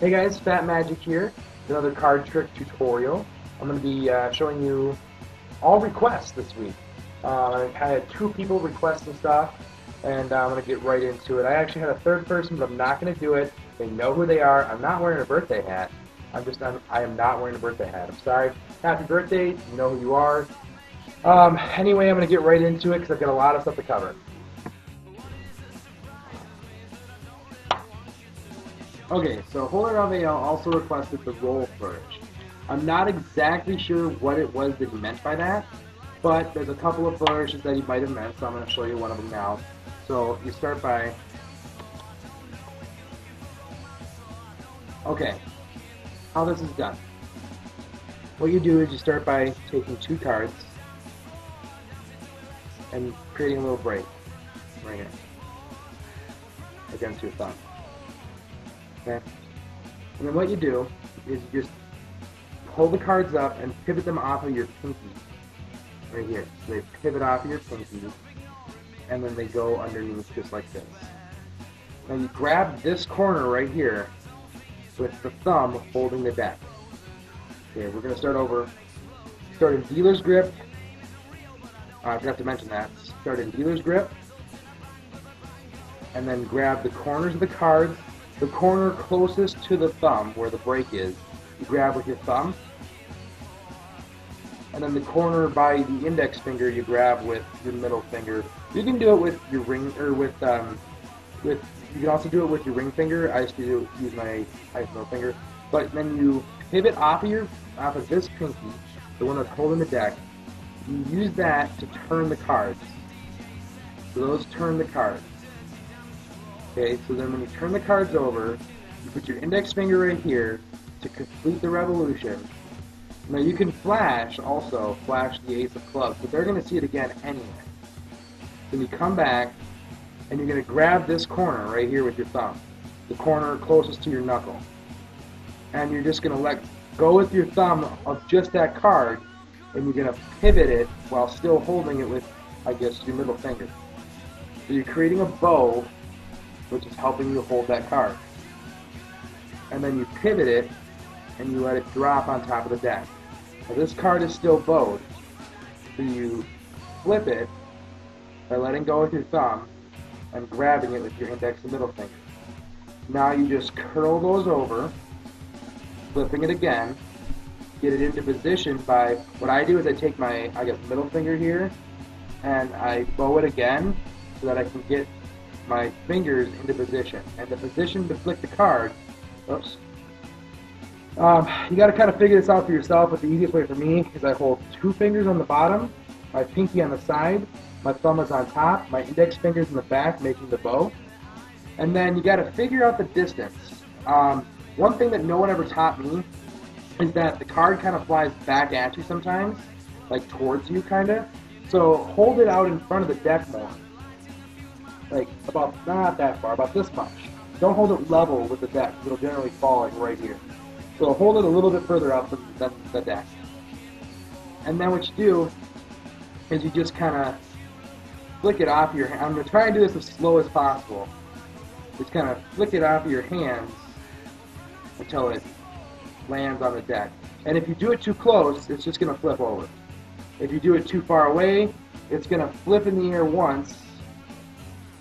Hey guys, Fat Magic here, another card trick tutorial. I'm going to be showing you all requests this week. I've had two people request some stuff, and I'm going to get right into it. I actually had a third person, but I'm not going to do it. They know who they are. I'm not wearing a birthday hat. I am not wearing a birthday hat. I'm sorry. Happy birthday. You know who you are. Anyway, I'm going to get right into it because I've got a lot of stuff to cover. Okay, so Holy Rafael also requested the roll flourish. I'm not exactly sure what it was that he meant by that, but there's a couple of flourishes that he might have meant, so I'm going to show you one of them now. So you start by... Okay, how this is done. What you do is you start by taking two cards and creating a little break right here against your thumb. Okay. And then what you do is you just hold the cards up and pivot them off of your pinky. Right here. So they pivot off of your pinky, and then they go underneath just like this. Now you grab this corner right here with the thumb holding the deck. Okay, we're going to start over. Start in dealer's grip. I forgot to mention that. Start in dealer's grip. And then grab the corners of the cards. The corner closest to the thumb, where the break is, you grab with your thumb. And then the corner by the index finger, you grab with your middle finger. You can do it with your ring, or you can also do it with your ring finger. I used to use my middle finger. But then you pivot off of this pinky, the one that's holding the deck. You use that to turn the cards. So those turn the cards. Okay, so then when you turn the cards over, you put your index finger right here to complete the revolution. Now you can flash the ace of clubs, but they're going to see it again anyway. Then you come back, and you're going to grab this corner right here with your thumb, the corner closest to your knuckle. And you're just going to let go with your thumb of just that card, and you're going to pivot it while still holding it with, I guess, your middle finger. So you're creating a bow, which is helping you hold that card. And then you pivot it, and you let it drop on top of the deck. Now this card is still bowed, so you flip it by letting go with your thumb and grabbing it with your index and middle finger. Now you just curl those over, flipping it again, get it into position by, what I do is I take my, middle finger here, and I bow it again so that I can get my fingers into position. And the position to flick the card, oops. You got to kind of figure this out for yourself, but the easiest way for me is I hold two fingers on the bottom, my pinky on the side, my thumb is on top, my index finger's in the back making the bow. And then you got to figure out the distance. One thing that no one ever taught me is that the card kind of flies back at you sometimes, like towards you kind of. So hold it out in front of the deck more. Like about, not that far, about this much. Don't hold it level with the deck, it'll generally fall like right here. So hold it a little bit further out than the deck. And then what you do is you just kind of flick it off your hand. I'm going to try and do this as slow as possible. Just kind of flick it off of your hands until it lands on the deck. And if you do it too close, it's just going to flip over. If you do it too far away, it's going to flip in the air once,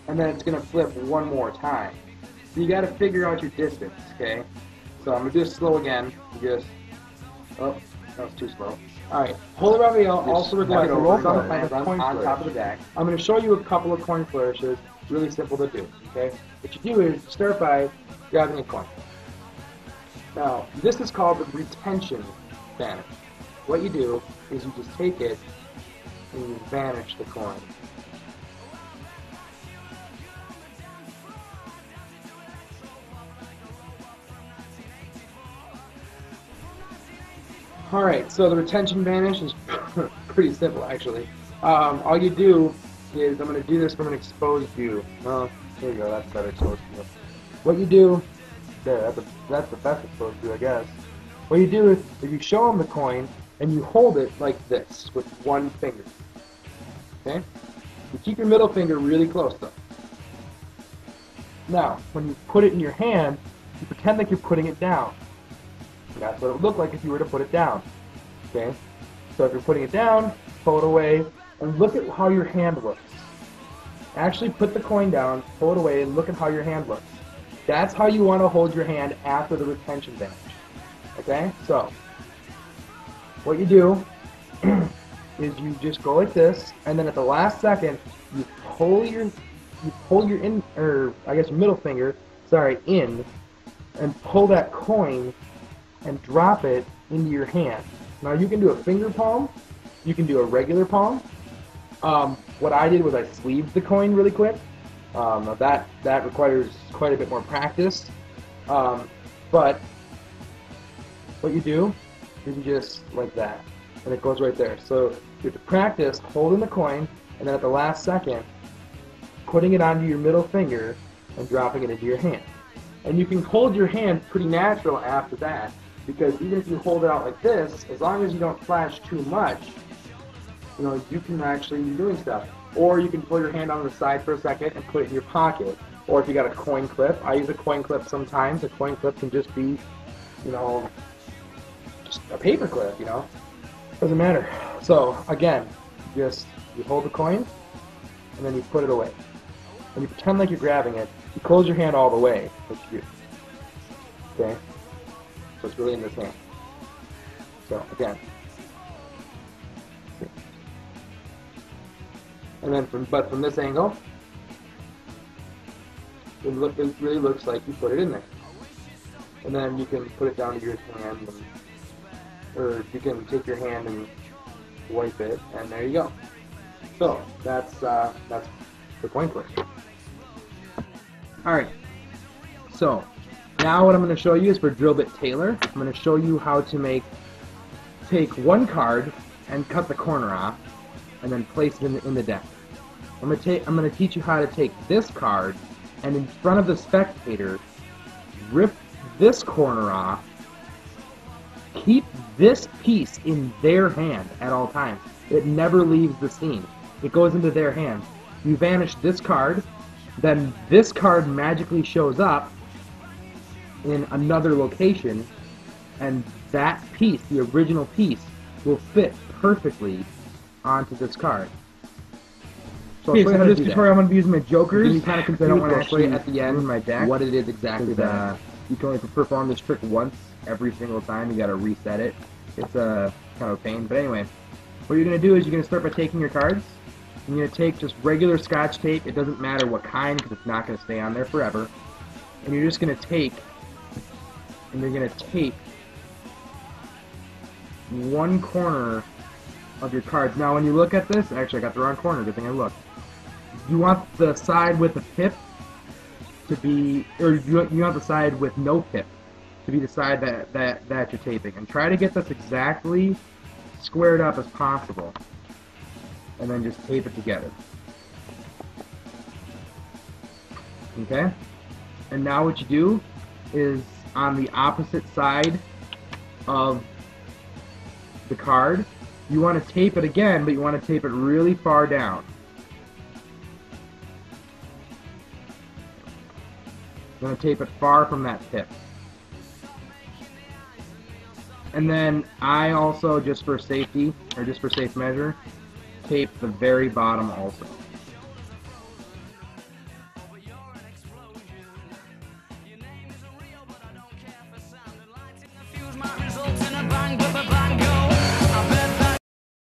and then it's going to flip one more time. So you got to figure out your distance, okay? So I'm going to do it slow again. Oh, that was too slow. Alright, Holy Rafael also requested a roll flourish on top of the deck. I'm going to show you a couple of coin flourishes, really simple to do, okay? What you do is start by grabbing a coin. Now, this is called the retention vanish. What you do is you just take it and you vanish the coin. Alright, so the retention vanish is pretty simple actually. All you do is, I'm going to do this from an exposed view. Well, there you go, that's better exposed view. What you do, there, that's the best exposed view I guess. What you do is you show them the coin and you hold it like this with one finger. Okay? You keep your middle finger really close though. Now, when you put it in your hand, You pretend like you're putting it down. That's what it would look like if you were to put it down. Okay? So if you're putting it down, pull it away, and look at how your hand looks. Actually put the coin down, pull it away, and look at how your hand looks. That's how you want to hold your hand after the retention vanish. Okay? So, what you do is you just go like this, and then at the last second, you pull your middle finger, in, and pull that coin and drop it into your hand. Now you can do a finger palm, you can do a regular palm. What I did was I sleeved the coin really quick. That requires quite a bit more practice. But what you do is you just like that, and it goes right there. So you have to practice holding the coin, and then at the last second, putting it onto your middle finger and dropping it into your hand. And you can hold your hand pretty natural after that, because even if you hold it out like this, as long as you don't flash too much, you can actually be doing stuff. Or you can pull your hand on the side for a second and put it in your pocket. Or if you got a coin clip, I use a coin clip sometimes. A coin clip can just be, just a paper clip, Doesn't matter. So again, you hold the coin and then you put it away. And you pretend like you're grabbing it. You close your hand all the way. Okay? So it's really in this hand. So again. And then from this angle, it really looks like you put it in there. And then you can put it down to your hand, or you can take your hand and wipe it, and there you go. So that's the coin flip. All right. So now what I'm going to show you is for Drill Bit Tailor. I'm going to show you how to take one card and cut the corner off, and then place it in the deck. I'm going to teach you how to take this card and in front of the spectator, rip this corner off, keep this piece in their hand at all times. It never leaves the scene. It goes into their hand. You vanish this card, then this card magically shows up in another location, and that piece, the original piece, will fit perfectly onto this card. So for this tutorial, I'm going to be using my jokers. Kind of confused, I don't want to actually at the end my deck what it is exactly. That you can only perform this trick once every single time. You got to reset it. It's kind of a pain, but anyway, what you're going to do is you're going to start by taking your cards. You're going to take just regular Scotch tape. It doesn't matter what kind, because it's not going to stay on there forever. And you're just going to take, and you're going to tape one corner of your cards. Now, when you look at this, actually, I got the wrong corner. Good thing I looked. You want the side with the pip to be, or you want the side with no pip to be the side that you're taping. And try to get this exactly squared up as possible. And then just tape it together. Okay? And now what you do is on the opposite side of the card, you want to tape it again, but you want to tape it really far down. You want to tape it far from that tip. And then I also, just for safety, or just for safe measure, tape the very bottom also.